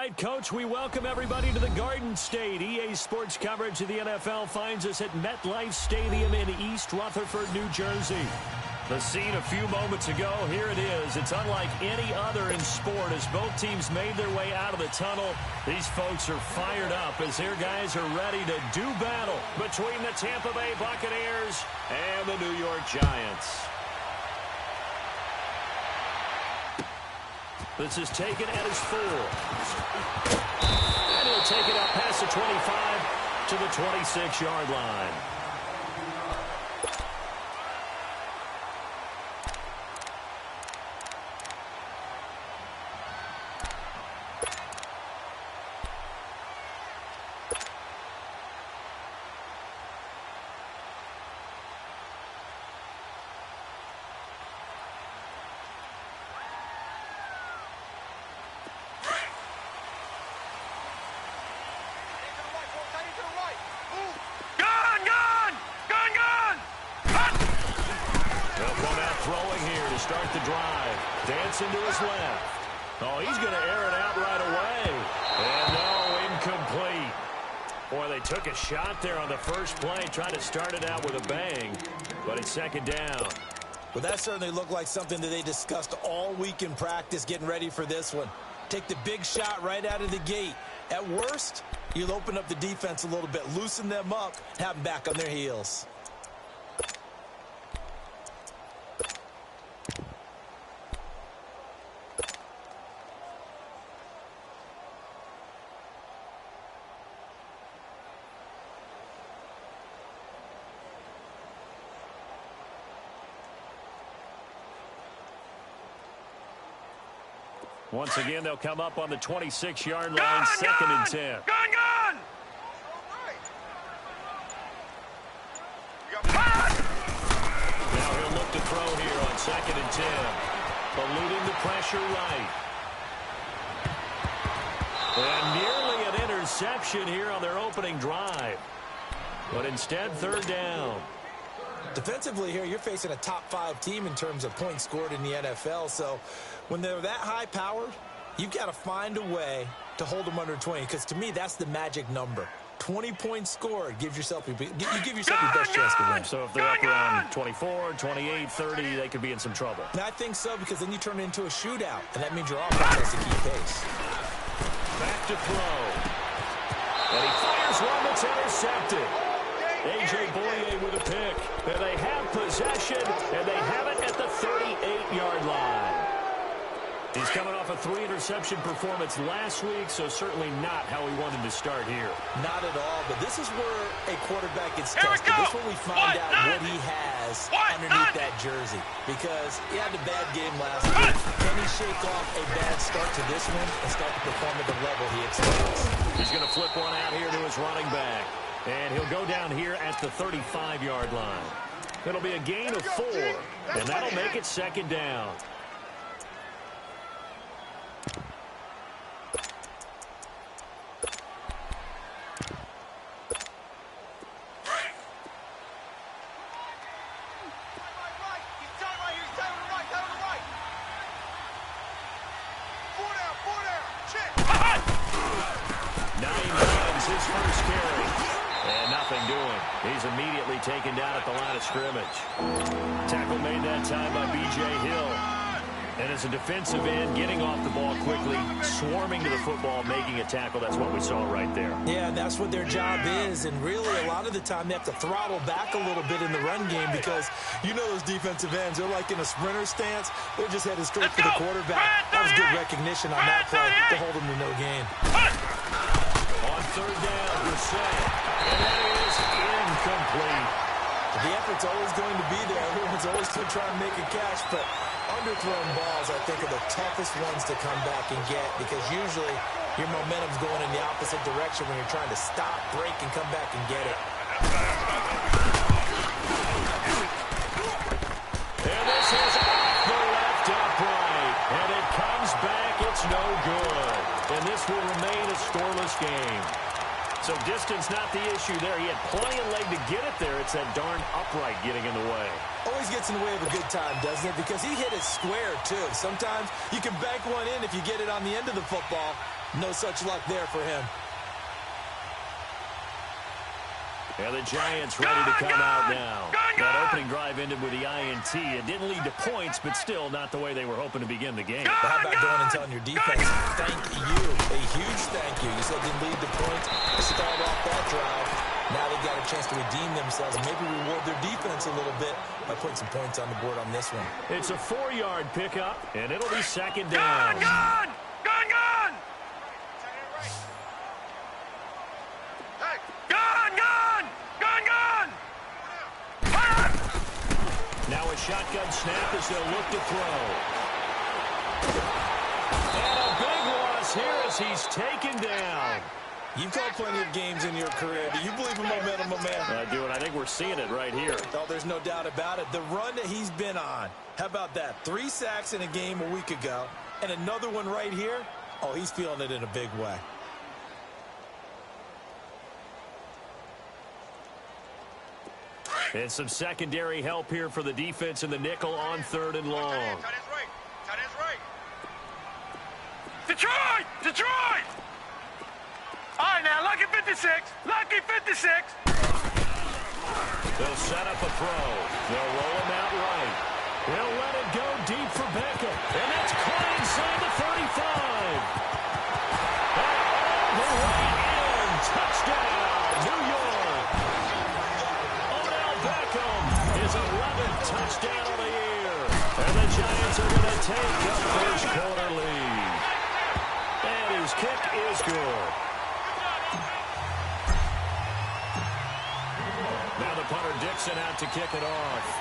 right, Coach, we welcome everybody to the Garden State. EA Sports coverage of the NFL finds us at MetLife Stadium in East Rutherford, New Jersey. The scene a few moments ago, here it is. It's unlike any other in sport as both teams made their way out of the tunnel. These folks are fired up as their guys are ready to do battle between the Tampa Bay Buccaneers and the New York Giants. This is taken at his 4. And he'll take it up past the 25 to the 26-yard line. Start the drive. Dancing to his left. Oh, he's going to air it out right away. And no, incomplete. Boy, they took a shot there on the first play, trying to start it out with a bang. But it's second down. Well, that certainly looked like something that they discussed all week in practice, getting ready for this one. Take the big shot right out of the gate. At worst, you'll open up the defense a little bit, loosen them up, have them back on their heels. Once again, they'll come up on the 26-yard line, second and 10. Now he'll look to throw here on second and 10. Eluding the pressure right. And nearly an interception here on their opening drive. But instead, third down. Defensively here, you're facing a top-5 team in terms of points scored in the NFL. So when they're that high-powered, you've got to find a way to hold them under 20. Because to me, that's the magic number. 20 points scored gives yourself your best chance to win. So if they're up around 24, 28, 30, they could be in some trouble. And I think so, because then you turn it into a shootout, and that means your offense has to keep pace. Back to throw. And he fires one that's intercepted. A.J. Boye with a pick. And they have possession, and they have it at the 38-yard line. He's coming off a 3-interception performance last week, so certainly not how he wanted to start here. Not at all, but this is where a quarterback gets tested. This is where we find out what he has underneath that jersey. Because he had a bad game last week. Can he shake off a bad start to this one and start to perform at the level he expects? He's going to flip one out here to his running back. And he'll go down here at the 35-yard line. It'll be a gain of 4, and that'll make it second down. His first carry. And nothing doing. He's immediately taken down at the line of scrimmage. Tackle made that time by B.J. Hill. And as a defensive end, getting off the ball quickly, swarming to the football, making a tackle. That's what we saw right there. Yeah, that's what their job is. And really, a lot of the time, they have to throttle back a little bit in the run game because you know those defensive ends, they're like in a sprinter stance. They're just headed straight for the quarterback. That was good recognition on that play to hold them to no gain. On third down, Brissett. And that is incomplete. The effort's always going to be there. Everyone's always going to try and make a catch, but underthrown balls, I think, are the toughest ones to come back and get because usually your momentum's going in the opposite direction when you're trying to stop, break, and come back and get it. And this is off the left upright. And it comes back. It's no good. And this will remain a scoreless game. So distance not the issue there. He had plenty of leg to get it there. It's that darn upright getting in the way. Always gets in the way of a good time, doesn't it? Because he hit it square, too. Sometimes you can bank one in if you get it on the end of the football. No such luck there for him. And the Giants ready to come out now. That opening drive ended with the INT. It didn't lead to points, but still not the way they were hoping to begin the game. But how about going and telling your defense, thank you, a huge thank you. You said it didn't lead to points. Start off that drive. Now they've got a chance to redeem themselves and maybe reward their defense a little bit by putting some points on the board on this one. It's a 4-yard pickup, and it'll be second down. Gun! Now a shotgun snap as they'll look to throw. And a big loss here as he's taken down. You've called plenty of games in your career. Do you believe in momentum, my man? I do, and I think we're seeing it right here. Oh, there's no doubt about it. The run that he's been on. How about that? 3 sacks in a game a week ago, and another one right here. Oh, he's feeling it in a big way. And some secondary help here for the defense in the nickel on 3rd and long. Tight ends right. Detroit! All right, now, lucky 56. They'll set up a throw. They'll roll him out right. They'll let it go deep for Beckham. And that's caught inside the 35. And all the way in. Touchdown, New York. Odell Beckham, his 11th touchdown of the year. And the Giants are going to take a first quarter lead. And his kick is good. Now the punter Dixon out to kick it off.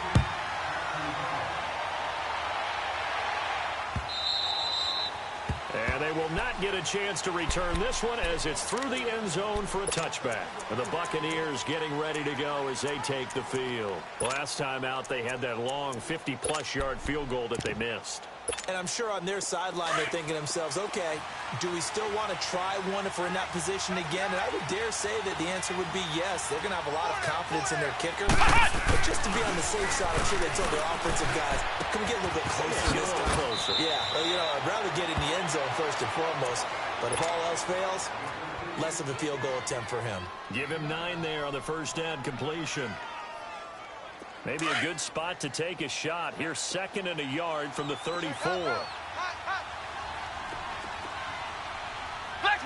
And they will not get a chance to return this one as it's through the end zone for a touchback. And the Buccaneers getting ready to go as they take the field. Last time out, they had that long 50-plus yard field goal that they missed. And I'm sure on their sideline they're thinking to themselves, okay, do we still want to try one if we're in that position again? And I would dare say that the answer would be yes. They're going to have a lot of confidence in their kicker. But just to be on the safe side, I'm sure they told their offensive guys, can we get a little bit closer this time? Closer. Yeah, well, you know, I'd rather get in the end zone first and foremost. But if all else fails, less of a field goal attempt for him. Give him 9 there on the first down completion. Maybe a good spot to take a shot. Here's 2nd and a yard from the 34. Flex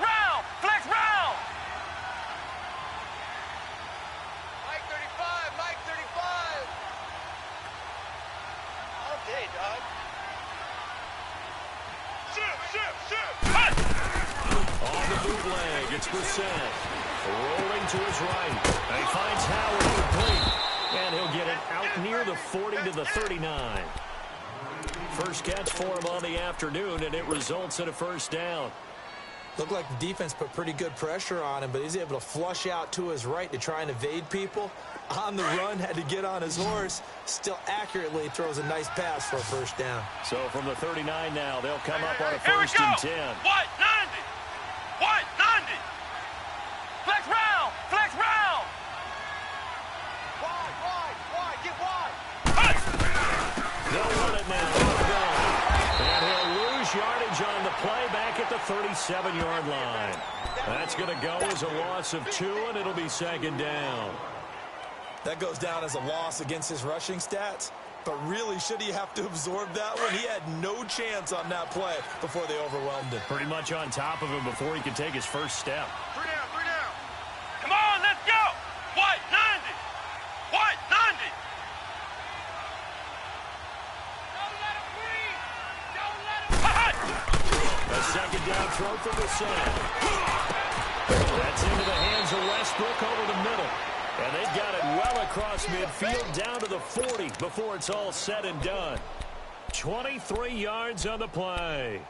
round! Mike 35! Okay, dog. Shoot! On the bootleg, it's Brissett. Rolling to his right. And he finds Howard complete. And he'll get it out near the 40 to the 39. First catch for him on the afternoon, and it results in a first down. Looked like the defense put pretty good pressure on him, but he's able to flush out to his right to try and evade people. On the run, had to get on his horse. Still accurately throws a nice pass for a first down. So from the 39 now, they'll come up on a 1st and 10. White 90! Flex round! Wide, get wide! They'll run it now. And he'll lose yardage on the play back at the 37-yard line. That's going to go as a loss of 2, and it'll be 2nd down. That goes down as a loss against his rushing stats. But really, should he have to absorb that one? He had no chance on that play before they overwhelmed him. Pretty much on top of him before he could take his first step. 3 down! Come on, let's go! White 90! A 2nd down throw from the center. That's into the hands of Westbrook over the middle. And they've got it well across midfield down to the 40 before it's all said and done. 23 yards on the play.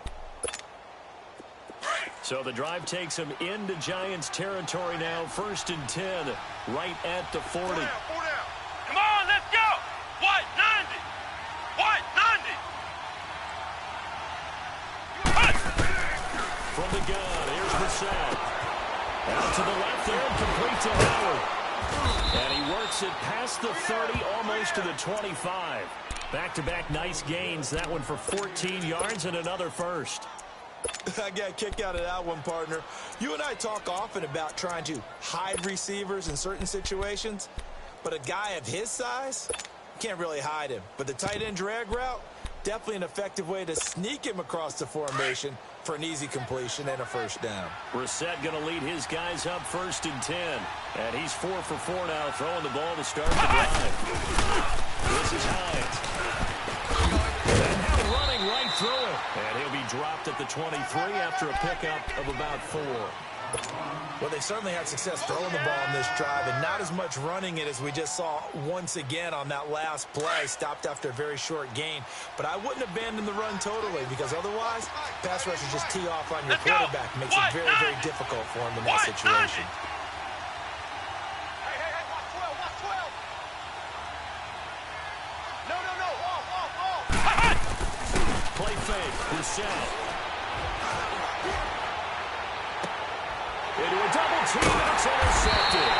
So the drive takes them into Giants territory now. 1st and 10 right at the 40. 4 down. Come on, let's go! White 90! From the gun, here's Brissett. Out to the left there, complete to Howard. And he works it past the 30, almost to the 25. Back-to-back nice gains. That one for 14 yards and another first. I got a kick out of that one, partner. You and I talk often about trying to hide receivers in certain situations, but a guy of his size, you can't really hide him. But the tight end drag route, definitely an effective way to sneak him across the formation for an easy completion and a first down. Brissett going to lead his guys up 1st and 10. And he's 4 for 4 now, throwing the ball to start the drive. This is Hines. And now running right through it. And he'll be dropped at the 23 after a pickup of about 4. Well, they certainly had success throwing the ball on this drive, and not as much running it as we just saw once again on that last play. Stopped after a very short gain. But I wouldn't abandon the run totally, because otherwise, pass rushers just tee off on your quarterback. Makes it very, very difficult for him in that situation. Play fake, Brissett. Into a double team, and it's intercepted.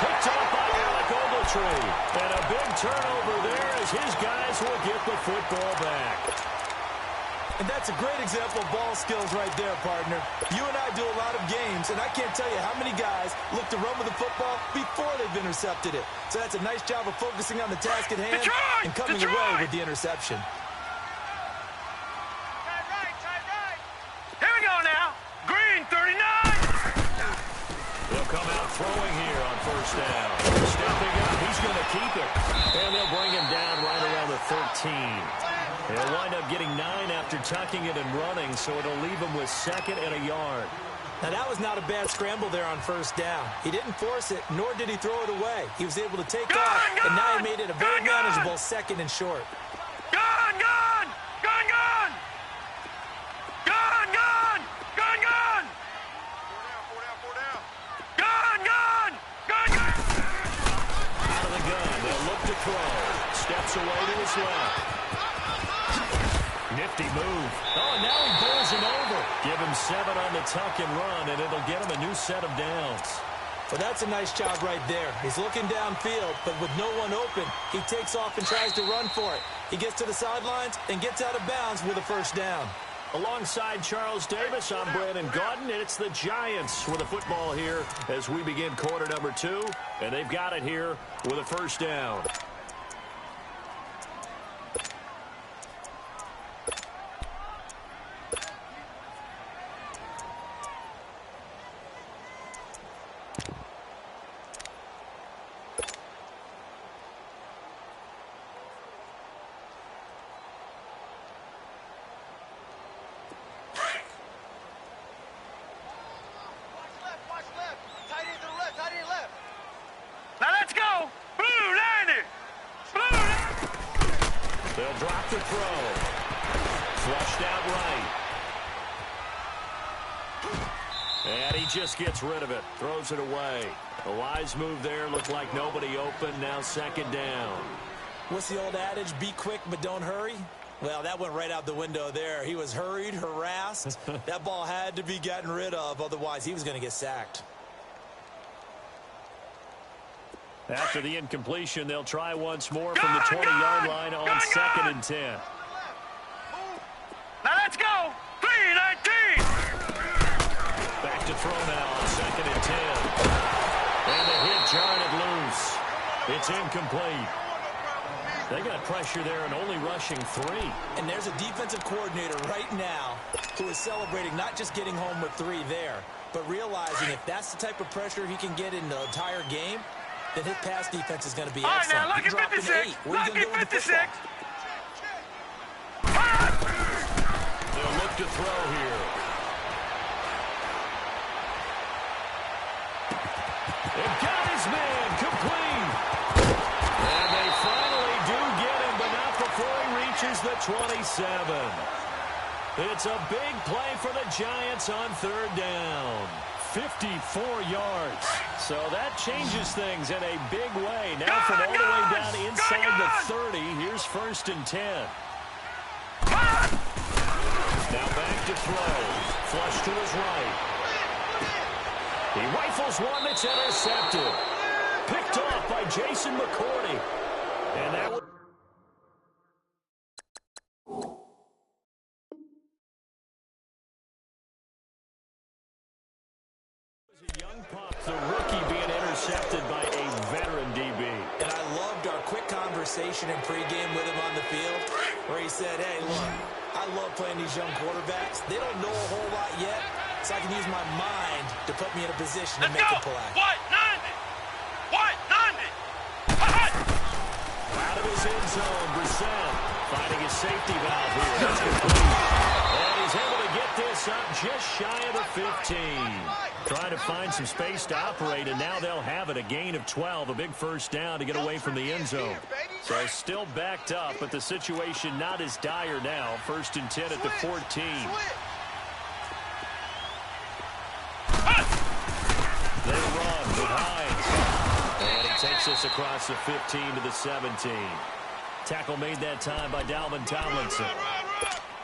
Picked up by Alec Ogletree. And a big turnover there as his guys will get the football back. And that's a great example of ball skills right there, partner. You and I do a lot of games, and I can't tell you how many guys look to run with the football before they've intercepted it. So that's a nice job of focusing on the task at hand and coming away with the interception. Here we go now. Green 39. They'll come out throwing here on 1st down. Stepping up, he's going to keep it. And they'll bring him down right around the 13. He'll wind up getting 9 after tucking it and running, so it'll leave him with 2nd and a yard. Now, that was not a bad scramble there on 1st down. He didn't force it, nor did he throw it away. He was able to take off, and now he made it a very manageable 2nd and short. Gun, gun! Gun, gun! Gun, gun! Gun, gun! Four down. Gun, gun! Gun, gun! Out of the gun, they'll look to throw. Steps away to his left. Nifty move. Oh, and now he bowls him over. Give him 7 on the tuck and run, and it'll get him a new set of downs. Well, that's a nice job right there. He's looking downfield, but with no one open, he takes off and tries to run for it. He gets to the sidelines and gets out of bounds with a 1st down. Alongside Charles Davis, I'm Brandon Gaudin, and it's the Giants with the football here as we begin quarter number 2, and they've got it here with a 1st down. Now let's go! Blue Lightning! Blue Lightning! They'll drop the throw. Flushed out right. And he just gets rid of it. Throws it away. A wise move there. Looked like nobody open. Now 2nd down. What's the old adage? Be quick, but don't hurry? Well, that went right out the window there. He was hurried, harassed. That ball had to be gotten rid of. Otherwise, he was going to get sacked. After the incompletion, they'll try once more from the 20-yard line on 2nd and 10. Now let's go! 3-19! Back to throw now on 2nd and 10. And the hit jarred it loose. It's incomplete. They got pressure there and only rushing 3. And there's a defensive coordinator right now who is celebrating not just getting home with 3 there, but realizing if that's the type of pressure he can get in the entire game, then his pass defense is going to be excellent. All right, now, look at 56. Look at 56. They'll look to throw here. They've got his man complete. And they finally do get him, but not before he reaches the 27. It's a big play for the Giants on 3rd down. 54 yards. So that changes things in a big way. Now from all the way down inside the 30, here's 1st and 10. Now back to throw. Flush to his right. He rifles one that's intercepted. Picked off by Jason McCourty. And that was conversation in pregame with him on the field where he said, hey, look, I love playing these young quarterbacks. They don't know a whole lot yet, so I can use my mind to put me in a position to make a play. White 90! Out of his end zone, Brissett finding his safety valve here. That's complete. And he's able to get this up just shy of the 15. Trying to find some space to operate, and now they'll have it. A gain of 12, a big first down to get away from the end zone. So still backed up, but the situation not as dire now. 1st and 10 at the 14. They run with Hines. And he takes us across the 15 to the 17. Tackle made that time by Dalvin Tomlinson.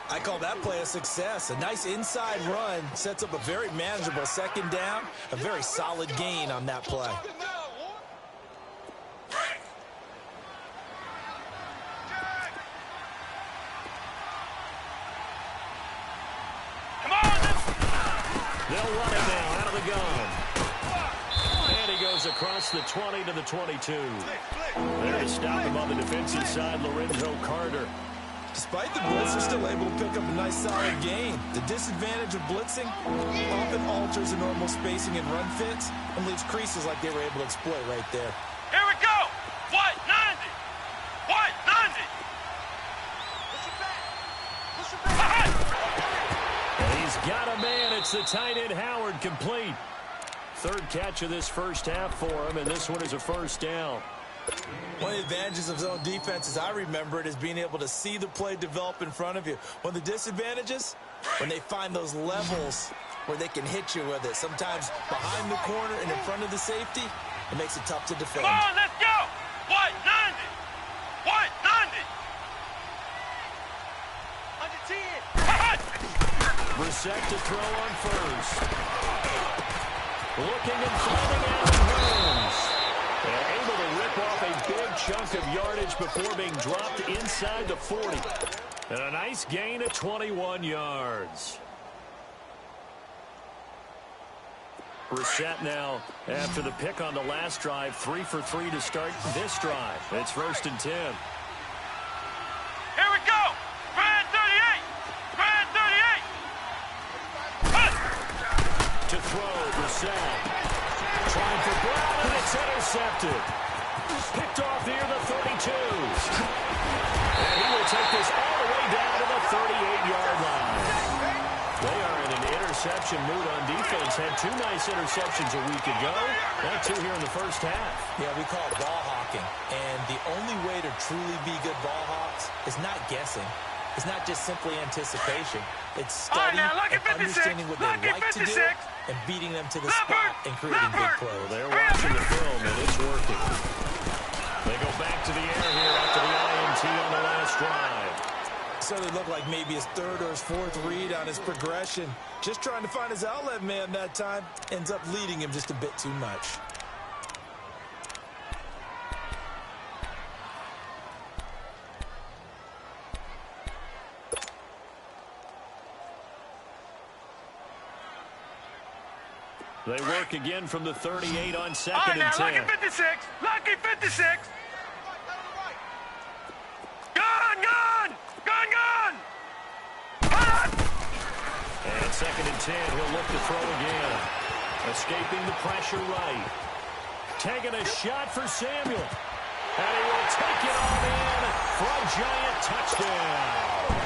I call that play a success. A nice inside run sets up a very manageable 2nd down. A very solid gain on that play. Come on! They'll run it now out of the gun. And he goes across the 20 to the 22. There to stop him on the defensive side, Lorenzo Carter. Despite the blitz, they're still able to pick up a nice solid gain. The disadvantage of blitzing often alters the normal spacing and run fits and leaves creases like they were able to exploit right there. Here we go! White 90! White 90! And he's got a man. It's the tight end Howard, complete. 3rd catch of this first half for him, and this one is a first down. One of the advantages of zone defense, as I remember it, is being able to see the play develop in front of you. One of the disadvantages, when they find those levels where they can hit you with it. Sometimes behind the corner and in front of the safety, it makes it tough to defend. Come on, let's go! White 90! White 90! Brissett to throw on first. Looking and finding Allen Hurns. And able to rip off a big chunk of yardage before being dropped inside the 40. And a nice gain of 21 yards. Brissett now, after the pick on the last drive, 3 for 3 to start this drive. It's 1st and 10. Here we go! Brand 38! Brand 38! To throw, Brissett. Trying for Brown, and it's intercepted. Picked off near the 32. And he will take this all the way down to the 38-yard line. They are in an interception mood on defense. Had 2 nice interceptions a week ago. Got 2 here in the first half. Yeah, we call it ball hawking. And the only way to truly be good ball hawks is not guessing. It's not just simply anticipation. It's studying and understanding what they like to do and beating them to the spot and creating big plays. They're watching the film, and it's working. They go back to the air here after the INT on the last drive. So they look like maybe his 3rd or his 4th read on his progression. Just trying to find his outlet man that time. Ends up leading him just a bit too much. They work again from the 38 on 2nd Right, and 10. Lucky 56! Lucky 56! Gun! Gun! Gun! Gun! Gun! And 2nd and 10, he'll look to throw again. Escaping the pressure right. Taking a shot for Samuel. And he will take it on in for a giant touchdown.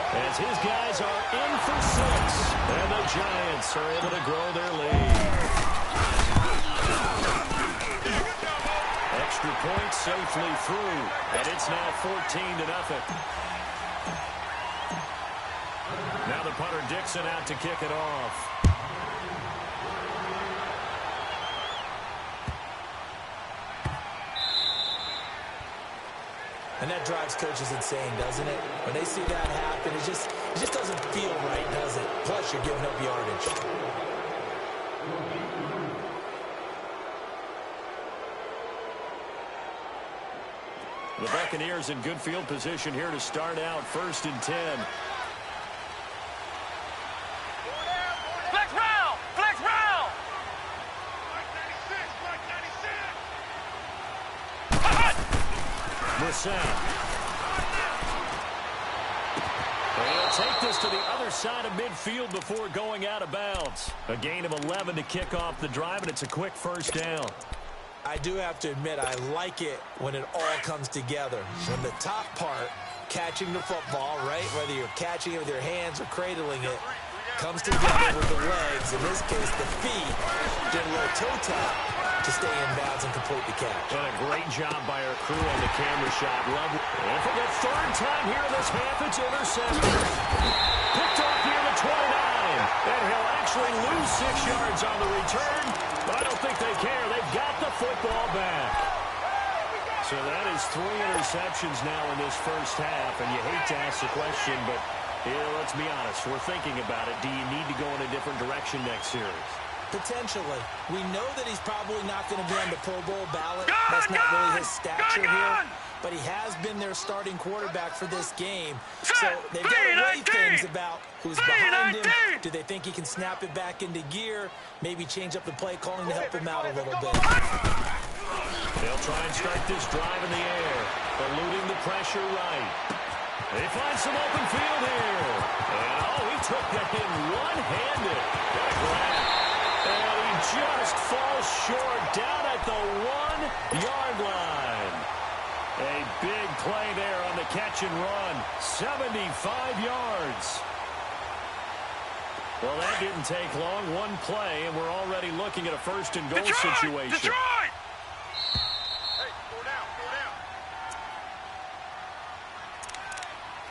As his guys are in for 6. And the Giants are able to grow their lead. Extra point safely through. And it's now 14-0. Now the punter Dixon out to kick it off. And that drives coaches insane, doesn't it? When they see that happen, it just doesn't feel right, does it? Plus, you're giving up yardage. The Buccaneers in good field position here to start out 1st and 10. Flex round! Flex round! Brissett. He'll take this to the other side of midfield before going out of bounds. A gain of 11 to kick off the drive, and it's a quick first down. I do have to admit, I like it when it all comes together. When the top part, catching the football, right, whether you're catching it with your hands or cradling it, comes together with the legs, in this case the feet, did a little toe tap to stay in bounds and complete the catch. And a great job by our crew on the camera shot. Love it. And for the third time here in this half, it's intercepted. Picked off near the 29. And he'll actually lose 6 yards on the return, but I don't think they care. They've got the football back. So that is 3 interceptions now in this first half, and you hate to ask the question, but let's be honest, we're thinking about it. Do you need to go in a different direction next series? Potentially. We know that he's probably not going to be on the Pro Bowl ballot. That's not really his stature here. But he has been their starting quarterback for this game. So they've got to weigh things about who's behind him. Do they think he can snap it back into gear? Maybe change up the play calling to help him out a little bit. They'll try and start this drive in the air, eluding the pressure right. They find some open field here. And, he took that in one-handed. What a grab. And he just falls short down at the 1-yard line. A big play there on the catch and run. 75 yards. Well, that didn't take long. One play, and we're already looking at a first and goal situation. Detroit!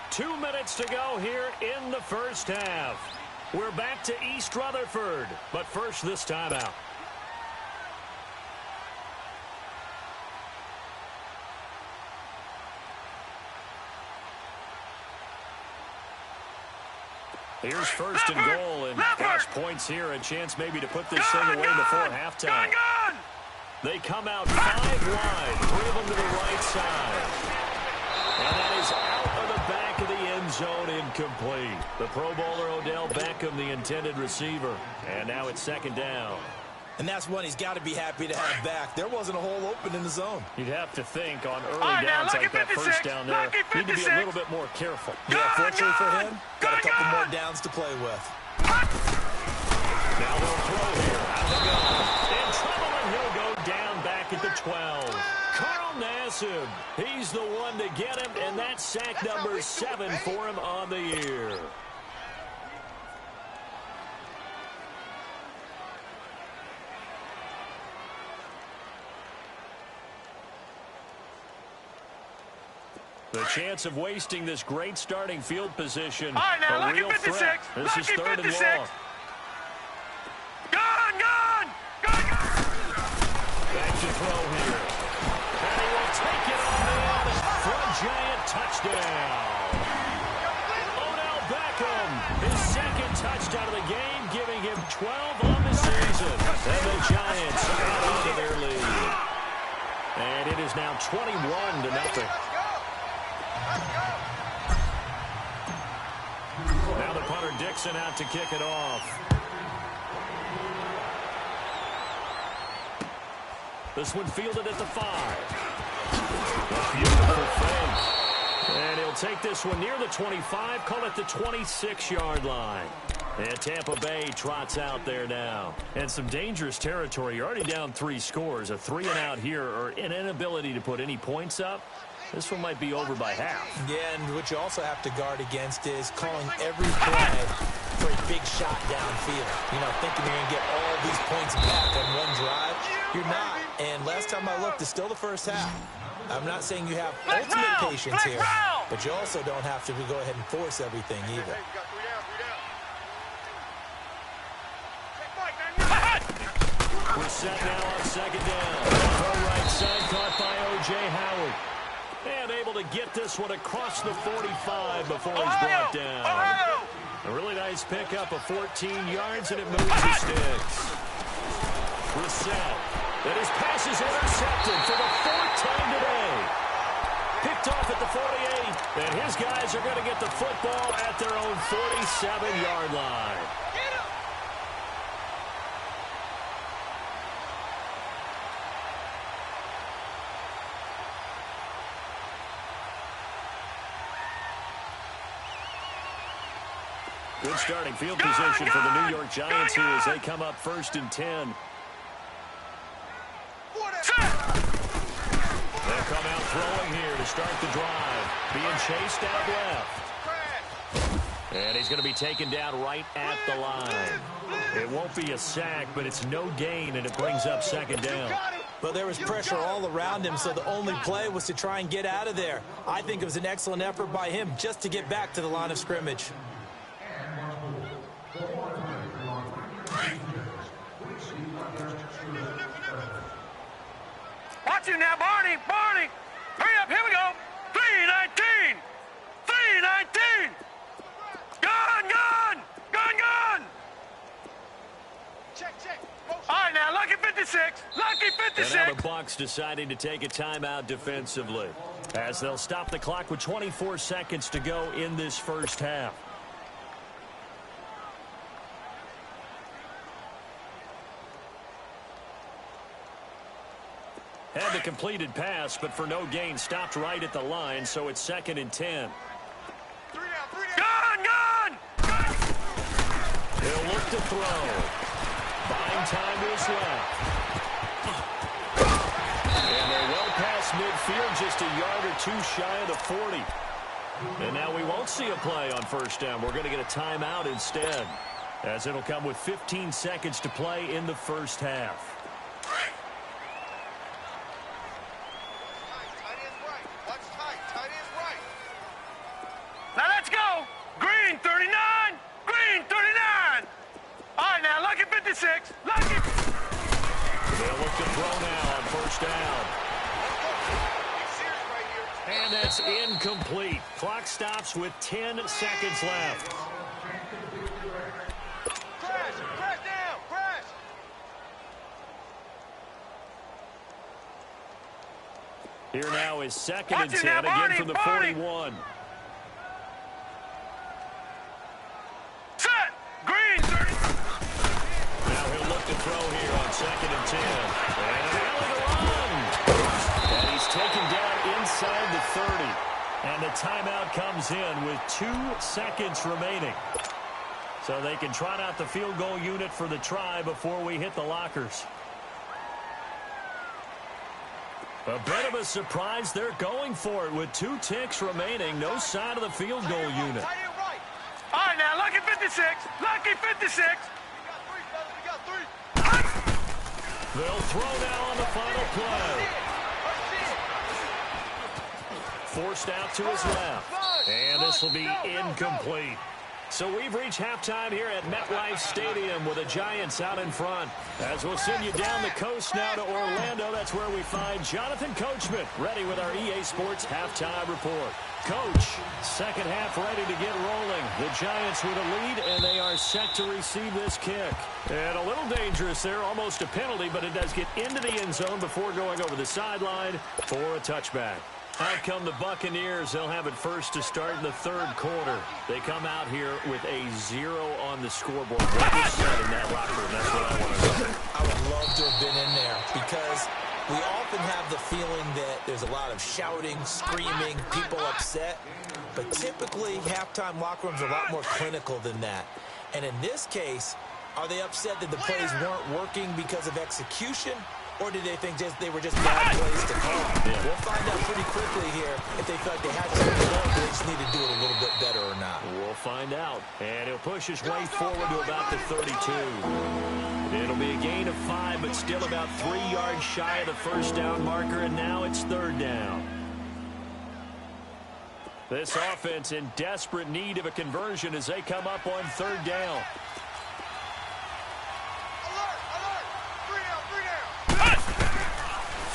2 minutes to go here in the first half. We're back to East Rutherford, but first this timeout. Here's first and goal, and gosh, points here, a chance maybe to put this thing away before halftime. They come out 5 wide, 3 of them to the right side. And that is out of the back of the end zone, incomplete. The Pro Bowler Odell Beckham, the intended receiver. And now it's second down. And that's one he's got to be happy to have back. There wasn't a hole open in the zone. You'd have to think on early downs like that first down there, need to be a little bit more careful. Yeah, fortunately for him, got a couple more downs to play with. Now they'll throw here. Out the gun. In trouble, and he'll go down back at the 12. Carl Nassib, he's the one to get him, and that's sack number 7 for him on the year. The chance of wasting this great starting field position. All right, now, a real threat. This is third and long. Gone! Back to throw here. And he will take it on in for a giant touchdown. Odell Beckham, his second touchdown of the game, giving him 12 on the season. And the Giants add on to their lead. And it is now 21-0. Now the punter Dixon out to kick it off. This one fielded at the 5. A beautiful fake. And he'll take this one near the 25, call it the 26-yard line. And Tampa Bay trots out there now. And some dangerous territory. You're already down 3 scores. A 3-and-out here, or an inability to put any points up. This one might be over by half. Yeah, and what you also have to guard against is calling every play for a big shot downfield. You know, thinking you're going to get all these points back on one drive. You're not. And last time I looked, it's still the first half. I'm not saying you have ultimate patience here, but you also don't have to go ahead and force everything either. We're set now on second down. The right side caught by O.J. Howard. And able to get this one across the 45 before he's brought down. A really nice pickup of 14 yards, and it moves the sticks. Brissett. And his pass is intercepted for the 4th time today. Picked off at the 48. And his guys are going to get the football at their own 47-yard line. Good starting field position for the New York Giants here as they come up 1st and 10. They'll come out throwing here to start the drive. Being chased out left. And he's going to be taken down right at the line. It won't be a sack, but it's no gain, and it brings up 2nd down. But there was pressure all around him, so the only play was to try and get out of there. I think it was an excellent effort by him just to get back to the line of scrimmage. Watch him now, Barney. Barney. Hurry up. Here we go. 3-19. 3-19. Gun. Check. All right, now, lucky 56. Lucky 56. And now the Bucs deciding to take a timeout defensively as they'll stop the clock with 24 seconds to go in this first half. Had the completed pass, but for no gain, stopped right at the line, so it's 2nd and 10. Gun. He'll look to throw. Buying time to his left. And they're well past midfield, just a yard or two shy of the 40. And now we won't see a play on 1st down. We're going to get a timeout instead, as it'll come with 15 seconds to play in the first half. Now let's go. Green 39. Green 39. All right, now, lucky 56. Lucky. They'll look to throw now on 1st down. And that's incomplete. Clock stops with 10 seconds left. Crash down. Crash. Here now is 2nd and 10, again from the 41. Set. Green 30. Now he'll look to throw here on 2nd and 10. And alley to run. And he's taken down inside the 30. And the timeout comes in with 2 seconds remaining. So they can trot out the field goal unit for the try before we hit the lockers. A bit of a surprise. They're going for it with 2 ticks remaining. No sign of the field goal unit. All right, now, lucky 56. Lucky 56. We got 3. They'll throw now on the final play. Forced out to his left. And this will be incomplete. So we've reached halftime here at MetLife Stadium with the Giants out in front. As we'll send you down the coast now to Orlando, that's where we find Jonathan Coachman ready with our EA Sports halftime report. Coach, second half ready to get rolling. The Giants with a lead, and they are set to receive this kick. And a little dangerous there, almost a penalty, but it does get into the end zone before going over the sideline for a touchback. Out come the Buccaneers. They'll have it first to start in the 3rd quarter. They come out here with a 0 on the scoreboard. What was said in that locker room? That's what I want to know. I would love to have been in there because we often have the feeling that there's a lot of shouting, screaming, people upset. But typically, halftime locker rooms are a lot more clinical than that. And in this case, are they upset that the plays weren't working because of execution? Or did they think they were just bad plays to call? Yeah. We'll find out pretty quickly here if they felt they had something to learn, but they just need to do it a little bit better or not. We'll find out. And he'll push his way forward to about the 32. It'll be a gain of 5, but still about 3 yards shy of the 1st down marker, and now it's 3rd down. This offense in desperate need of a conversion as they come up on 3rd down.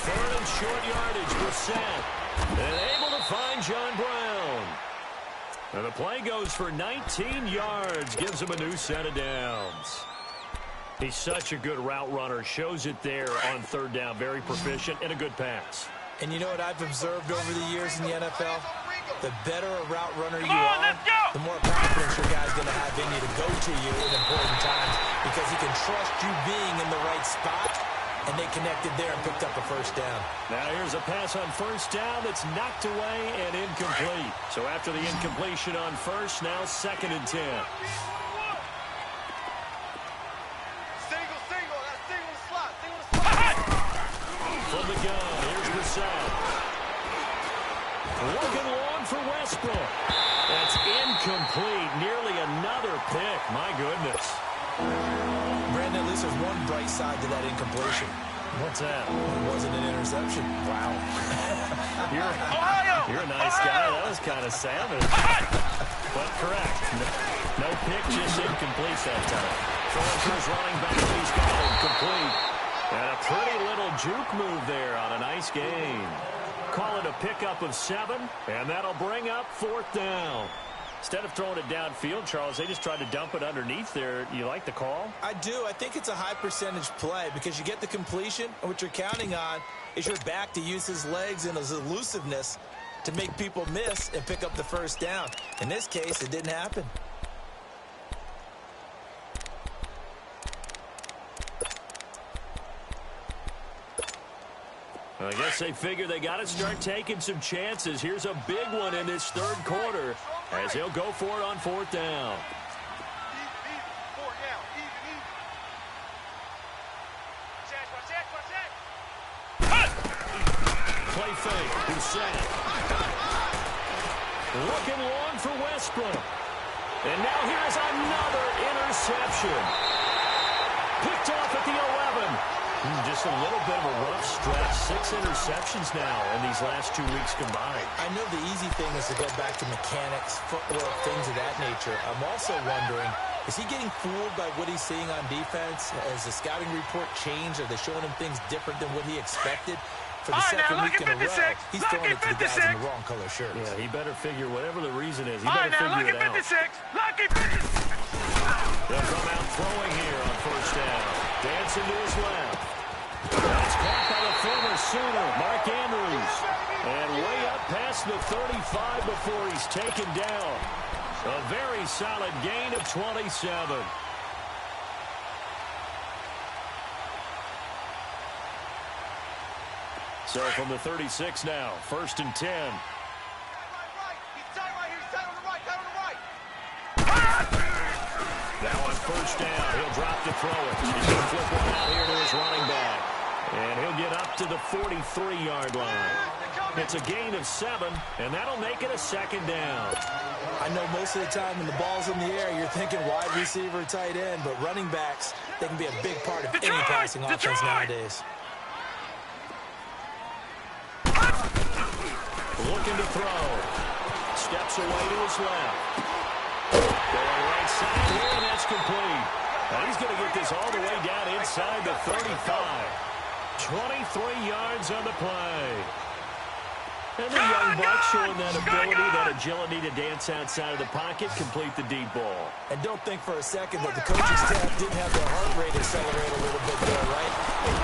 Third and short yardage, Brissett. And able to find John Brown. And the play goes for 19 yards. Gives him a new set of downs. He's such a good route runner. Shows it there on 3rd down. Very proficient and a good pass. And you know what I've observed over the years in the NFL? The better a route runner you are, the more confidence your guy's going to have in you to go to you in important times because he can trust you being in the right spot. And and they connected there and picked up a first down. Now here's a pass on first down that's knocked away and incomplete. So after the incompletion on first, now 2nd and 10. From the gun, here's Brissett. Looking long for Westbrook. That's incomplete. Nearly another pick. My goodness. Brandon, at least there's one bright side to that incompletion. What's that? It wasn't an interception. Wow. You're a nice guy. That was kind of savage. But correct. No pick, just incomplete that time. Throwing for his running back. He's got it complete. And a pretty little juke move there on a nice gain. Call it a pickup of 7, and that'll bring up 4th down. Instead of throwing it downfield, Charles, they just tried to dump it underneath there. You like the call? I do. I think it's a high percentage play because you get the completion, and what you're counting on is your back to use his legs and his elusiveness to make people miss and pick up the first down. In this case, it didn't happen. I guess they figure they got to start taking some chances. Here's a big one in this 3rd quarter as he'll go for it on 4th down. Play fake. Brissett. Looking long for Westbrook. And now here's another interception. Picked off at the 11. Just a little bit of a rough stretch. 6 interceptions now in these last 2 weeks combined. I know the easy thing is to go back to mechanics, footwork, things of that nature. I'm also wondering, is he getting fooled by what he's seeing on defense? Has the scouting report changed? Are they showing him things different than what he expected? For the second week in a row, he's throwing it to the guys in the wrong color shirts. Yeah, he better figure whatever the reason is. He better figure it out. Lucky 56. They'll come out throwing here on first down. Dancing to his left. That's caught by the former Sooner, Mark Andrews. And way up past the 35 before he's taken down. A very solid gain of 27. So from the 36 now, 1st and 10. Now on first down, he'll drop to throw it. He's going to flip one out here to his running back. And he'll get up to the 43-yard line. It's a gain of 7, and that'll make it a 2nd down. I know most of the time when the ball's in the air, you're thinking wide receiver, tight end, but running backs, they can be a big part of any passing offense nowadays. Looking to throw. Steps away to his left. Going right side here, and that's complete. Now he's going to get this all the way down inside the 35. 23 yards on the play. And the young buck showing that ability, that agility to dance outside of the pocket, complete the deep ball. And don't think for a second that the coaching staff didn't have their heart rate accelerate a little bit there, right?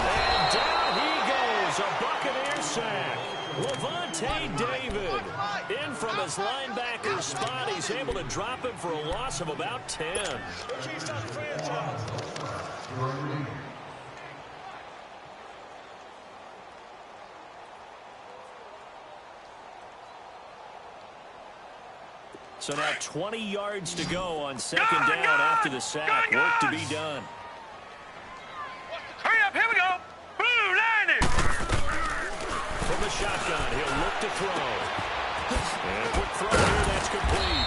And down he goes, a Buccaneer sack. Levante David in from his linebacker spot. He's able to drop him for a loss of about 10. So now 20 yards to go on 2nd down after the sack. Work to be done. Hurry up, here we go. Blue line. From the shotgun, he'll look to throw. And a quick throw here, that's complete.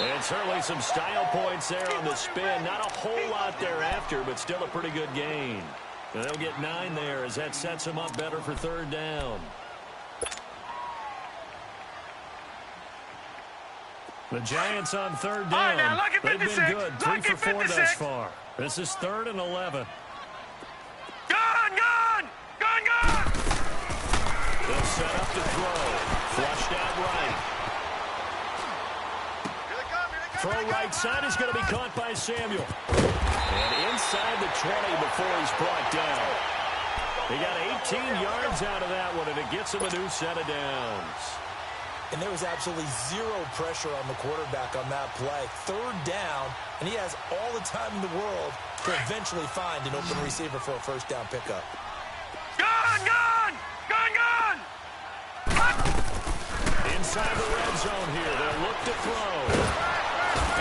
And certainly some style points there on the spin. Not a whole lot thereafter, but still a pretty good gain. And they'll get 9 there as that sets them up better for 3rd down. The Giants on 3rd down. They've been good, 3 for 4 thus far. This is 3rd and 11. Gone! They'll set up to throw. Flushed out right. Throw right side is going to be caught by Samuel. And inside the 20 before he's brought down. They got 18 yards out of that one, and it gets him a new set of downs. And there was absolutely zero pressure on the quarterback on that play. 3rd down, and he has all the time in the world to eventually find an open receiver for a 1st down pickup. inside the red zone here. They'll look to throw.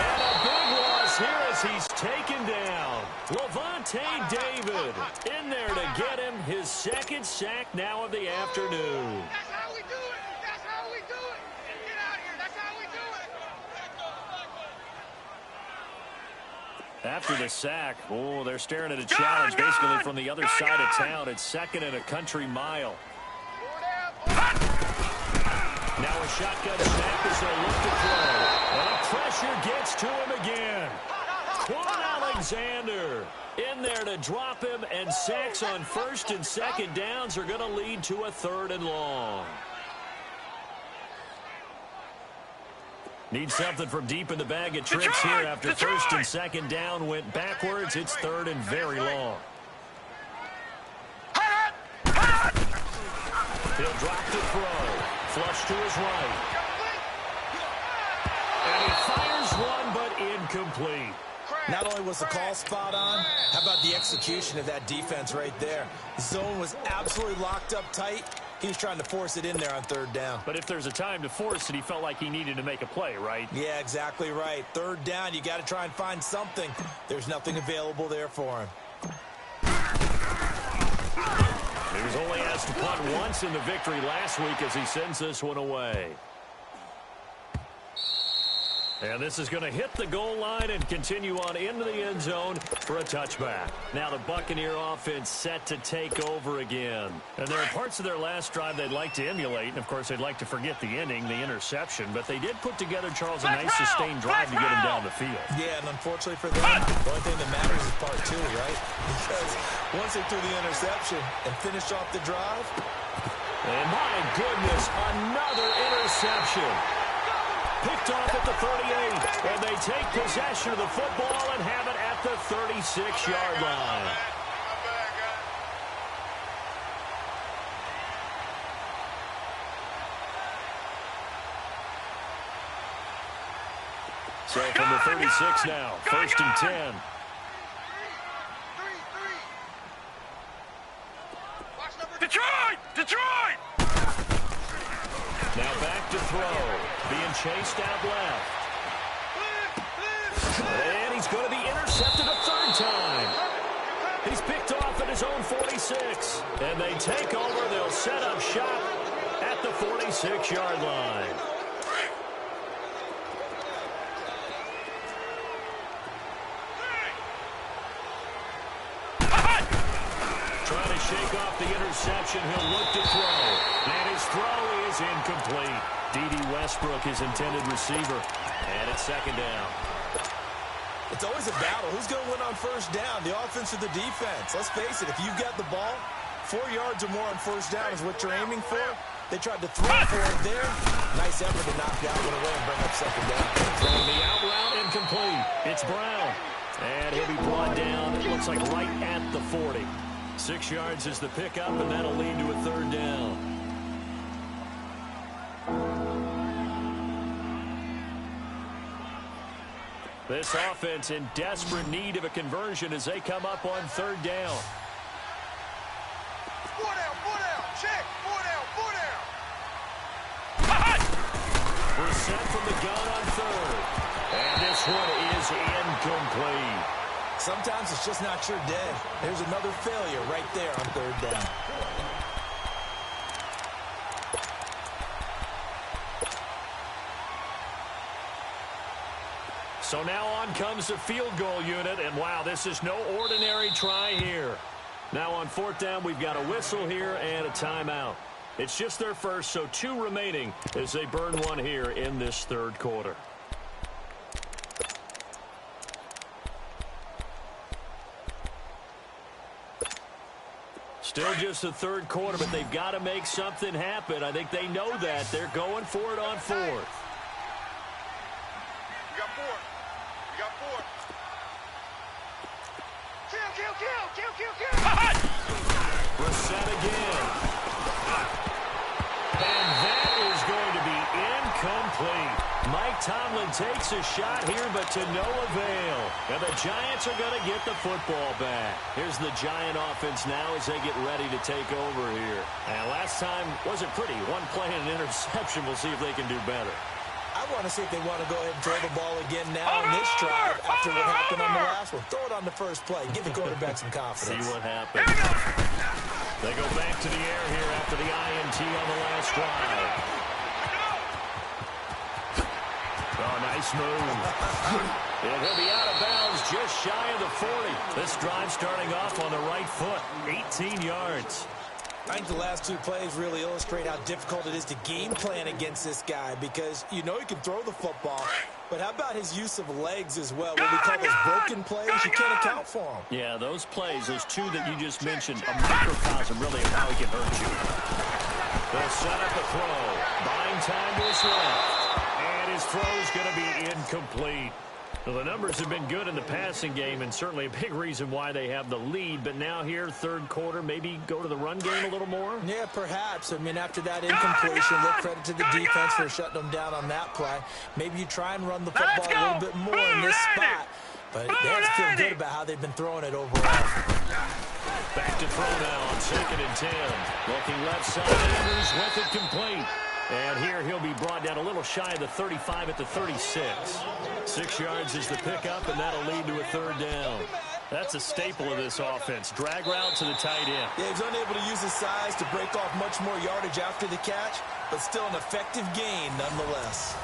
And a big loss here as he's taken down. Levante David in there to get him his second sack now of the afternoon. That's how we do it. That's how we do it. Get out of here. That's how we do it. After the sack, oh, they're staring at a challenge basically from the other side of town. It's second and a country mile. Now a shotgun snap as they look to throw. And pressure gets to him again. Quan Alexander in there to drop him, and sacks on first and second downs are going to lead to a 3rd and long. Need something from deep in the bag of tricks here after first and second down went backwards. It's 3rd and very long. He'll drop to throw. Flush to his right. And he fires one, but incomplete. Not only was the call spot on, how about the execution of that defense right there? The zone was absolutely locked up tight. He was trying to force it in there on 3rd down. But if there's a time to force it, he felt like he needed to make a play, right? Yeah, exactly right. 3rd down, you got to try and find something. There's nothing available there for him. He was only asked to punt once in the victory last week as he sends this one away. And this is going to hit the goal line and continue on into the end zone for a touchback. Now the Buccaneer offense set to take over again. And there are parts of their last drive they'd like to emulate. And, of course, they'd like to forget the ending, the interception. But they did put together, Charles, a nice sustained drive to get him down the field. Yeah, and unfortunately for them, the only thing that matters is part 2, right? Because once they threw the interception and finished off the drive. And my goodness, another interception. Picked off at the 38, and they take possession of the football and have it at the 36-yard line. So from the 36 now, 1st and 10. Detroit! Detroit! Now back to throw. Being chased out left. And he's going to be intercepted a 3rd time. He's picked off at his own 46. And they take over. They'll set up shop at the 46-yard line. Trying to shake off the interception. He'll look to throw. And his throw is incomplete. D.D. Westbrook, his intended receiver. And it's 2nd down. It's always a battle. Who's going to win on 1st down, the offense or the defense? Let's face it, if you've got the ball, 4 yards or more on 1st down is what you're aiming for. They tried to throw for it there. Nice effort to knock that one away and bring up 2nd down. Throwing the out route incomplete. It's Brown. And he'll be brought down, it looks like right at the 40. 6 yards is the pickup, and that'll lead to a 3rd down. This offense in desperate need of a conversion as they come up on 3rd down. 4 down, check, 4 down. We're set from the gun on 3rd. And this one is incomplete. Sometimes it's just not your day. There's another failure right there on 3rd down. So now on comes the field goal unit, and wow, this is no ordinary try here. Now on 4th down, we've got a whistle here and a timeout. It's just their first, so 2 remaining as they burn one here in this 3rd quarter. Still just the 3rd quarter, but they've got to make something happen. I think they know that. They're going for it on 4th. We got 4. Kill. We're set again. And that is going to be incomplete. Mike Tomlin takes a shot here, but to no avail. And the Giants are going to get the football back. Here's the Giant offense now as they get ready to take over here. And last time wasn't pretty. One play and an interception. We'll see if they can do better. I want to see if they want to go ahead and throw the ball again now in this drive after what happened on the last one. Throw it on the first play. Give the quarterback some confidence. See what happens. They go back to the air here after the INT on the last drive. Oh, nice move. And he'll be out of bounds just shy of the 40. This drive starting off on the right foot. 18 yards. I think the last two plays really illustrate how difficult it is to game plan against this guy because you know he can throw the football, but how about his use of legs as well? What we call those broken plays, you can't account for them. Yeah, those plays, those two that you just mentioned, a microcosm really of how he can hurt you. They'll set up the throw. Buying time to his left. And his throw's going to be incomplete. Well, the numbers have been good in the passing game and certainly a big reason why they have the lead. But now here, third quarter, maybe go to the run game a little more? Yeah, perhaps. I mean, after that incompletion, look credit to the defense for shutting them down on that play. Maybe you try and run the football a little bit more in this spot. But they have to feel good about how they've been throwing it overall. Back to throw now on 2nd and 10. Looking left side, Andrews with it complete. And here he'll be brought down a little shy of the 35 at the 36. 6 yards is the pickup, and that'll lead to a third down. That's a staple of this offense. Drag route to the tight end. Yeah, he's unable to use his size to break off much more yardage after the catch, but still an effective gain nonetheless.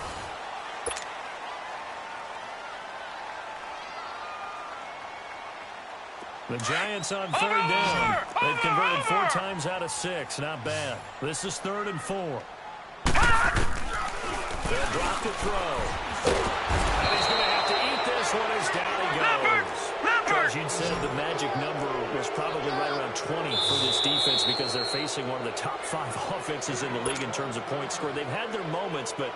The Giants on third down. They've converted 4 times out of 6. Not bad. This is 3rd and 4. They'll drop the throw. And he's going to have to eat this one as down he goes. As you'd said, the magic number was probably right around 20 for this defense because they're facing one of the top 5 offenses in the league in terms of points scored. They've had their moments, but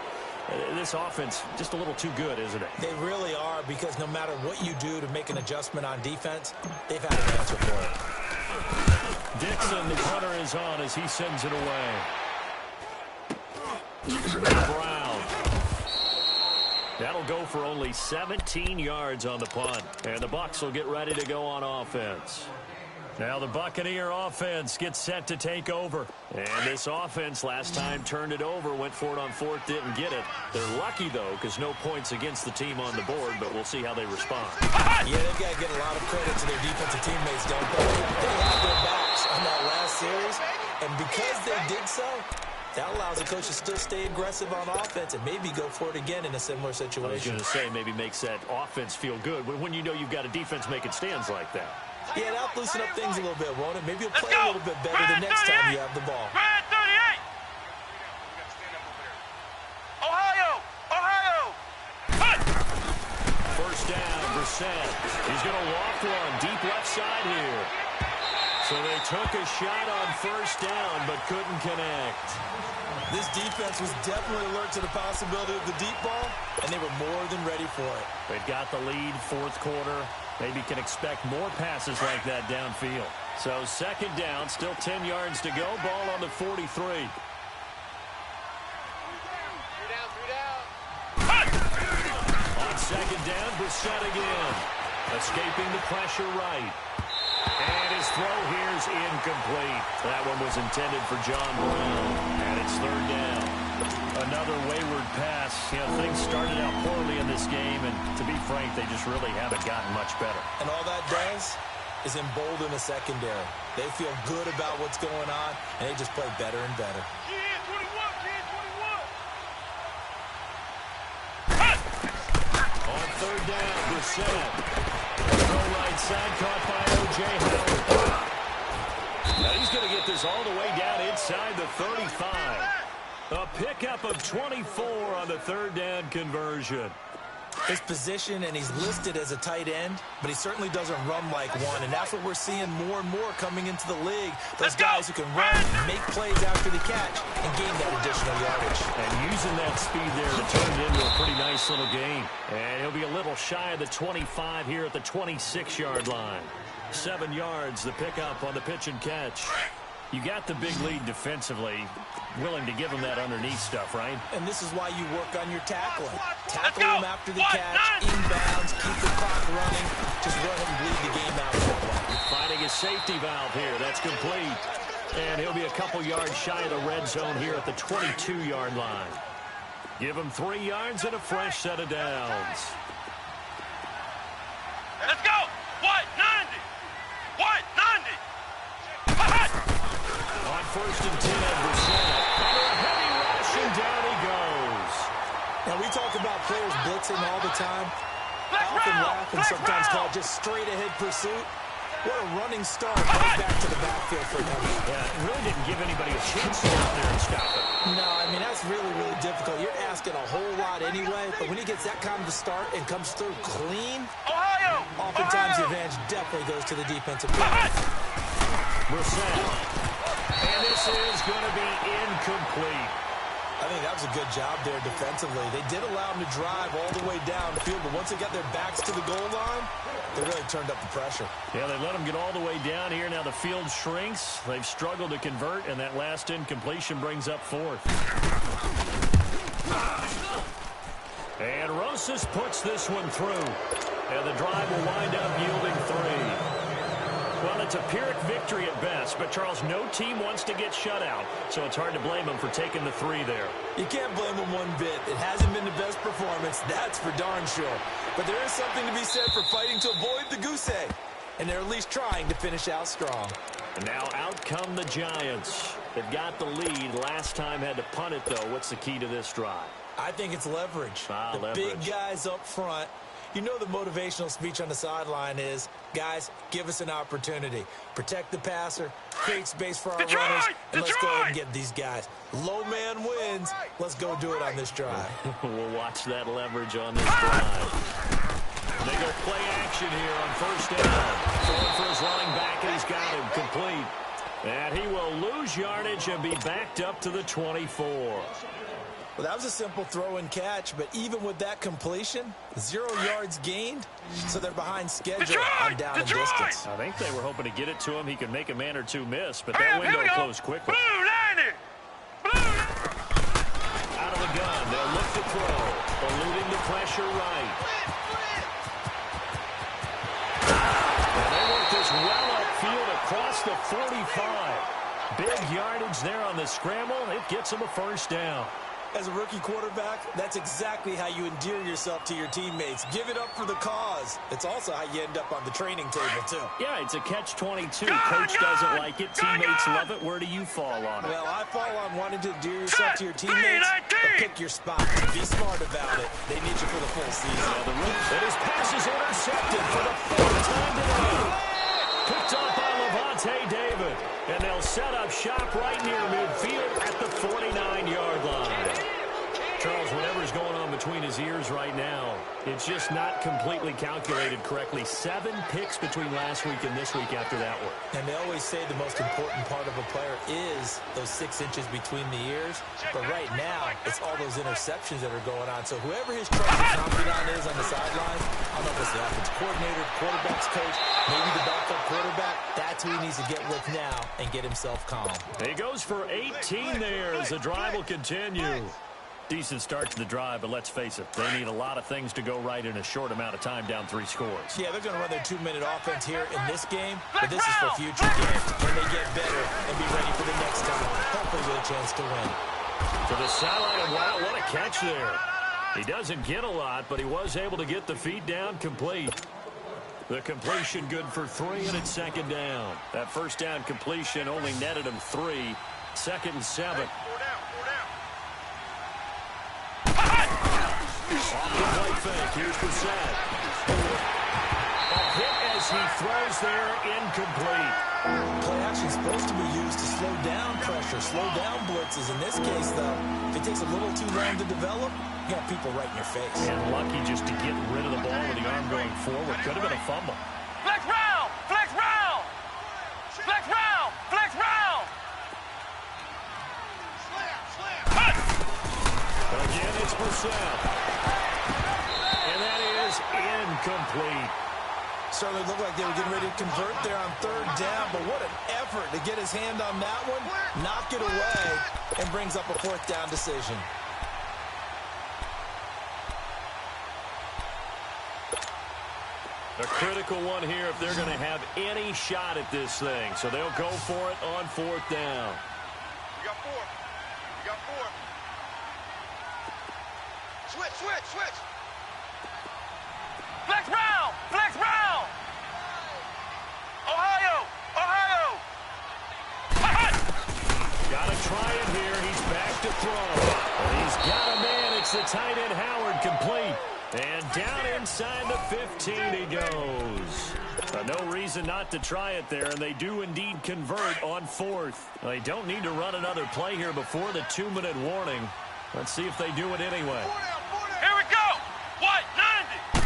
this offense just a little too good, isn't it? They really are, because no matter what you do to make an adjustment on defense, they've had an answer for it. Dixon, the punter, is on as he sends it away. Brown. That'll go for only 17 yards on the punt. And the Bucs will get ready to go on offense. Now the Buccaneer offense gets set to take over. And this offense last time turned it over, went for it on 4th, didn't get it. They're lucky, though, because no points against the team on the board, but we'll see how they respond. Yeah, they've got to get a lot of credit to their defensive teammates, don't they? They had their backs on that last series, and because they did so, that allows the coach to still stay aggressive on offense and maybe go for it again in a similar situation. I was going to say, maybe makes that offense feel good when you know you've got a defense making stands like that. Yeah, that'll loosen up things a little bit, won't it? Maybe you'll play a little bit better the next time you have the ball. Grand 38. Ohio! Ohio! Hut! First down, Brissett. He's going to walk one deep left side here. So they took a shot on first down, but couldn't connect. This defense was definitely alert to the possibility of the deep ball, and they were more than ready for it. They've got the lead, 4th quarter. Maybe can expect more passes like that downfield. So 2nd down, still 10 yards to go. Ball on the 43. 3 down. On 2nd down, Brissett again. Escaping the pressure right. And his throw here is incomplete. That one was intended for John Brown. And it's 3rd down. Another wayward pass. You know, things started out poorly in this game, and to be frank, they just really haven't gotten much better. And all that does is embolden the secondary. They feel good about what's going on, and they just play better and better. Kid 21, On 3rd down, Brissett. Throw right side, caught by O.J. Howard. Now he's going to get this all the way down inside the 35. A pickup of 24 on the 3rd down conversion. His position, and he's listed as a tight end, but he certainly doesn't run like one, and that's what we're seeing more and more coming into the league. Those guys who can run, make plays after the catch, and gain that additional yardage. And using that speed there to turn it into a pretty nice little game. And he'll be a little shy of the 25 here at the 26-yard line. 7 yards, the pickup on the pitch and catch. You got the big lead defensively, willing to give them that underneath stuff, right? And this is why you work on your tackling. Tackle them after the catch, inbounds, keep the clock running. Just run him and bleed the game out of it. Finding a safety valve here. That's complete. And he'll be a couple yards shy of the red zone here at the 22-yard line. Give him 3 yards and a fresh set of downs. Let's go. What? 90. What? 90. On 1st and 10, Brissett. Under a heavy rush, and down he goes. Now, we talk about players blitzing all the time. I often laugh and sometimes call it just straight-ahead pursuit. What a running start right back to the backfield for him. Yeah, it really didn't give anybody a chance to get out there and stop it. No, I mean, that's really, really difficult. You're asking a whole lot anyway, but when he gets that kind of a start and comes through clean, Ohio. oftentimes the advantage definitely goes to the defensive player. Brissett. And this is going to be incomplete. I think that was a good job there defensively. They did allow him to drive all the way down the field, but once they got their backs to the goal line, they really turned up the pressure. Yeah, they let him get all the way down here. Now the field shrinks. They've struggled to convert, and that last incompletion brings up 4th. And Rosas puts this one through. And the drive will wind up yielding 3. Well, it's a Pyrrhic victory at best, but, Charles, no team wants to get shut out, so it's hard to blame them for taking the 3 there. You can't blame them one bit. It hasn't been the best performance, that's for darn sure. But there is something to be said for fighting to avoid the goose egg, and they're at least trying to finish out strong. And now out come the Giants. They've got the lead. Last time had to punt it, though. What's the key to this drive? I think it's leverage. Leverage. Big guys up front. You know the motivational speech on the sideline is, guys, give us an opportunity. Protect the passer, create space for our runners, and let's go ahead and get these guys. Low man wins. Let's go do it on this drive. We'll watch that leverage on this drive. They go play action here on 1st down. Throwing for his running back, and he's got him complete. And he will lose yardage and be backed up to the 24. Well, that was a simple throw and catch, but even with that completion, 0 yards gained, so they're behind schedule on down and distance. I think they were hoping to get it to him. He could make a man or two miss, but that window closed quickly. Blue 90. Blue. Out of the gun, they'll look to throw, eluding the pressure right. And they work this well upfield across the 45. Big yardage there on the scramble. It gets them a 1st down. As a rookie quarterback, that's exactly how you endear yourself to your teammates. Give it up for the cause. It's also how you end up on the training table, too. Yeah, it's a catch-22. Coach doesn't like it. Teammates love it. Where do you fall on it? Well, I fall on wanting to endear yourself to your teammates, but pick your spot. Be smart about it. They need you for the full season. And his pass is intercepted for the 4th time today. Picked up by Levante David. And they'll set up shop right near midfield at the 49-yard line. Charles, whatever's going on between his ears right now, it's just not completely calculated correctly. 7 picks between last week and this week after that one. And they always say the most important part of a player is those 6 inches between the ears. But right now, it's all those interceptions that are going on. So whoever his trusted confidant is on the sidelines, I don't know if it's the offensive coordinator, quarterback's coach, maybe the backup quarterback, that's who he needs to get with now and get himself calm. He goes for 18 there as the drive will continue. Decent start to the drive, but let's face it, they need a lot of things to go right in a short amount of time down 3 scores. Yeah, they're going to run their 2-minute offense here in this game, but this is for future games. Can they get better and be ready for the next time? Hopefully with a chance to win. To the sideline, and wow, what a catch there. He doesn't get a lot, but he was able to get the feet down complete. The completion good for 3, and it's 2nd down. That 1st down completion only netted him 3. 2nd and 7. Off the play fake. Here's Brissett. A hit as he throws there, incomplete. Play action is supposed to be used to slow down pressure, slow down blitzes. In this case, though, if it takes a little too long to develop, you got people right in your face. And lucky just to get rid of the ball with the arm going forward. Could have been a fumble. Flex round! Flex round! Flex round! Flex round! Again, it's Brissett. And that is incomplete. Certainly looked like they were getting ready to convert there on third down, but what an effort to get his hand on that one, knock it away, and brings up a fourth down decision. A critical one here if they're going to have any shot at this thing. So they'll go for it on fourth down. You got four. You got four. Switch, switch, switch. Flex round! Flex round! Ohio! Ohio! Got to try it here. He's back to throw. He's got a man. It's the tight end Howard, complete. And down inside the 15 he goes. No reason not to try it there, and they do indeed convert on fourth. They don't need to run another play here before the 2-minute warning. Let's see if they do it anyway. Here we go! What? 90!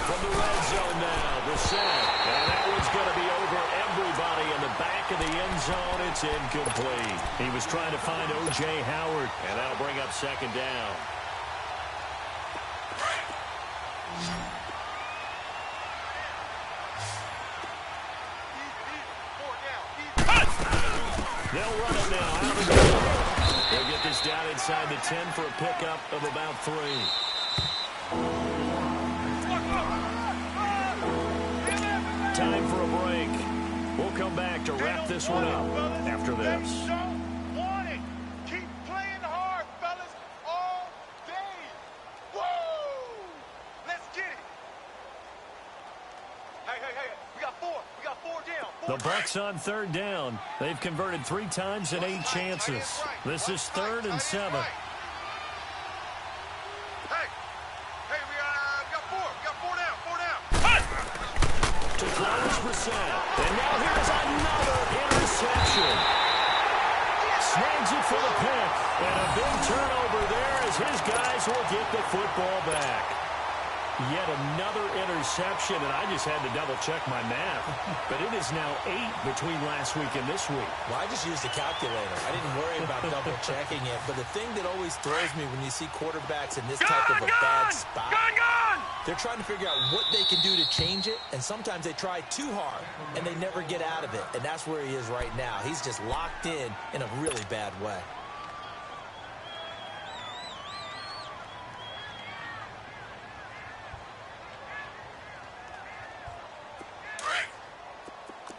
From the red zone now, Brissett. And that one's going to be over everybody in the back of the end zone. It's incomplete. He was trying to find O.J. Howard, and that'll bring up second down. They'll run it now out of the field. They'll get this down inside the 10 for a pickup of about 3. Time for a break. We'll come back to wrap this one up after this. Keep playing hard, fellas, all day. Woo! Let's get it. Hey, we got four. We got 4 down. The Bucs on third down. They've converted 3 times in 8 chances. This is 3rd and 7. Hey, we got 4. We got 4 down. 4 down. To close Brissett. And now here's another interception. Snags it for the pick. And a big turnover there as his guys will get the football back. Yet another interception, and I just had to double-check my math. But it is now 8 between last week and this week. Well, I just used a calculator. I didn't worry about double-checking it. But the thing that always throws me when you see quarterbacks in this type of a bad spot, they're trying to figure out what they can do to change it, and sometimes they try too hard, and they never get out of it. And that's where he is right now. He's just locked in a really bad way.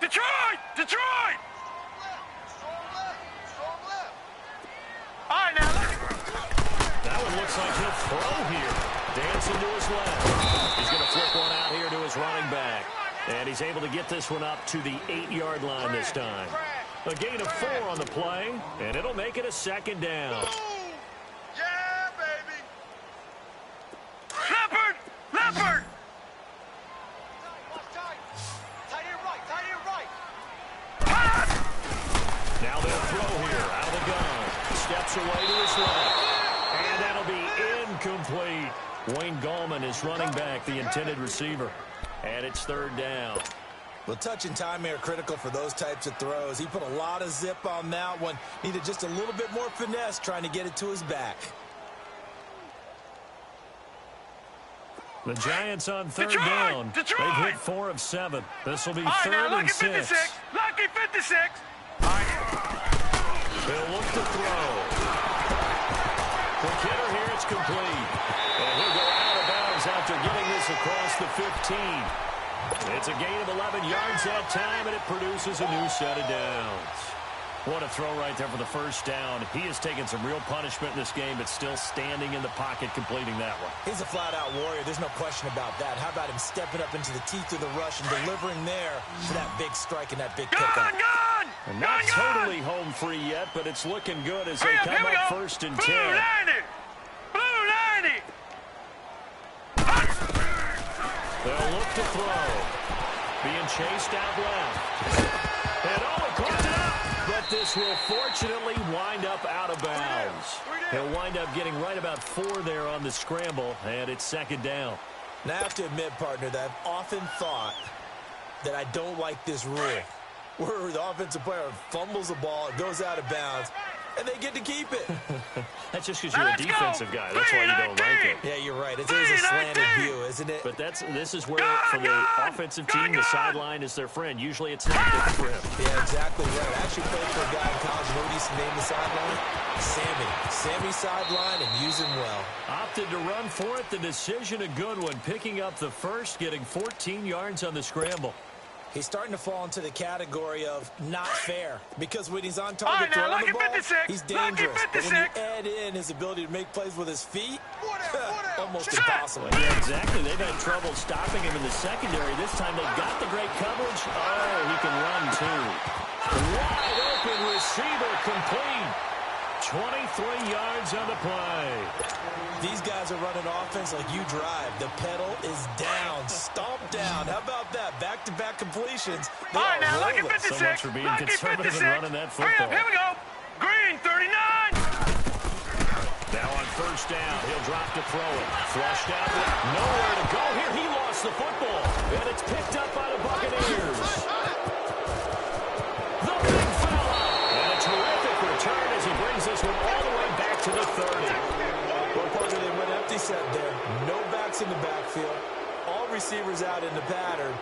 Detroit! Detroit! All right, now look. That one looks like he'll throw here. Dancing to his left. He's going to flip one out here to his running back. And he's able to get this one up to the 8-yard line this time. A gain of 4 on the play, and it'll make it a second down. Yeah, baby. Leopard! Leopard! Now they'll throw here out of the gun. Steps away to his left. And that'll be incomplete. Wayne Gallman is running back, the intended receiver. And it's 3rd down. Well, touch and time here critical for those types of throws. He put a lot of zip on that one. Needed just a little bit more finesse trying to get it to his back. The Giants on 3rd Detroit! down. Detroit! They've hit 4 of 7. This will be All right, 3rd now, and lucky 6. 56. Lucky 56. They'll look to throw. The hitter here, it's complete. And he'll go out of bounds after getting this across the 15. It's a gain of 11 yards that time, and it produces a new set of downs. What a throw right there for the first down. He has taken some real punishment in this game, but still standing in the pocket, completing that one. He's a flat-out warrior. There's no question about that. How about him stepping up into the teeth of the rush and delivering there for that big strike and that big pickup? And not totally home free yet, but it's looking good as they come up 1st and 10. Blue 90. Blue 90. They'll look to throw. Being chased out left. And he caught it up. But this will fortunately wind up out of bounds. He'll wind up getting right about 4 there on the scramble, and it's 2nd down. Now, I have to admit, partner, that I've often thought that I don't like this rule, where the offensive player fumbles the ball, it goes out of bounds, and they get to keep it. That's just because you're a defensive guy. That's why you don't like it. Yeah, you're right. It is a slanted view, isn't it? But this is where, for the offensive team, the sideline is their friend. Usually it's not good for him. Yeah, exactly right. I actually played for a guy in college. You know what he used to name the sideline? Sammy. Sammy sideline, and use him well. Opted to run for it. The decision a good one. Picking up the first, getting 14 yards on the scramble. He's starting to fall into the category of not fair, because when he's on target throwing the ball, he's dangerous. But when you add in his ability to make plays with his feet, almost impossible. Yeah, exactly. They've had trouble stopping him in the secondary. This time they've got the great coverage. Oh, he can run too. Wide open receiver, complete. 23 yards on the play. These guys are running offense like you drive. The pedal is down, stomp down. How about that? Back-to-back completions. All right, now, lucky 56. So much for being conservative and running that football. Hurry up, here we go. Green, 39. Now on first down, he'll drop to throw it. Flushed out with nowhere to go here. He lost the football, and it's picked up by the Buccaneers. The big fella. And a terrific return as he brings this one all the way back to the 30. Well, Parker, they went empty set there. No backs in the backfield. All receivers out in the pattern.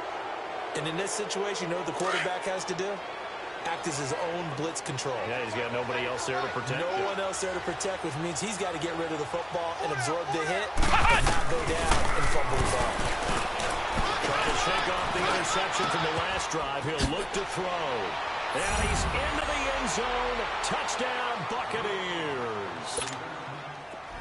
And in this situation, you know what the quarterback has to do? Act as his own blitz control. Yeah, he's got nobody else there to protect. No one else there to protect, which means he's got to get rid of the football and absorb the hit and not go down and fumble the ball. Trying to shake off the interception from the last drive. He'll look to throw. And he's into the end zone. Touchdown, Buccaneers.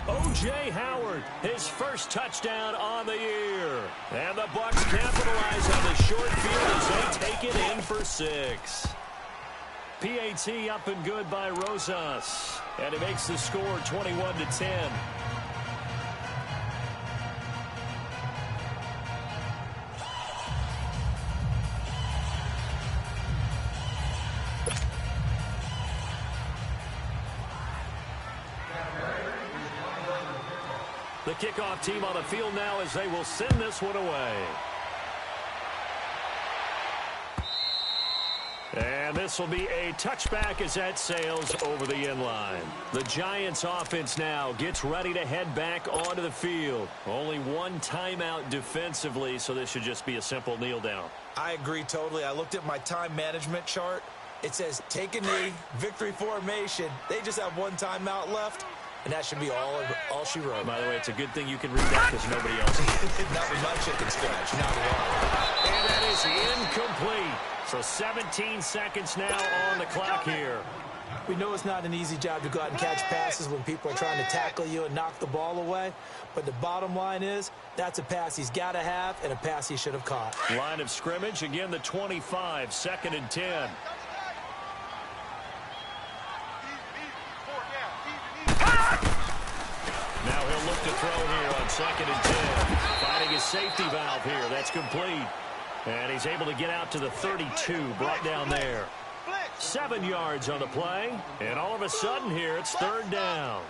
O.J. Howard, his first touchdown on the year. And the Bucs capitalize on the short field as they take it in for 6. PAT up and good by Rosas. And it makes the score 21-10. The kickoff team on the field now as they will send this one away. And this will be a touchback as that sails over the end line. The Giants offense now gets ready to head back onto the field. Only one timeout defensively, so this should just be a simple kneel down. I agree totally. I looked at my time management chart. It says take a knee, victory formation. They just have one timeout left. And that should be all she wrote. By the way, it's a good thing you can read that because nobody else can. Not with my chicken scratch, not at all. And that is incomplete. So 17 seconds now on the clock here. We know it's not an easy job to go out and catch passes when people are trying to tackle you and knock the ball away. But the bottom line is, that's a pass he's got to have and a pass he should have caught. Line of scrimmage, again the 25, 2nd and 10. Now he'll look to throw here on 2nd and 10. Finding his safety valve here. That's complete. And he's able to get out to the 32, brought down there. 7 yards on the play. And all of a sudden here, it's 3rd down.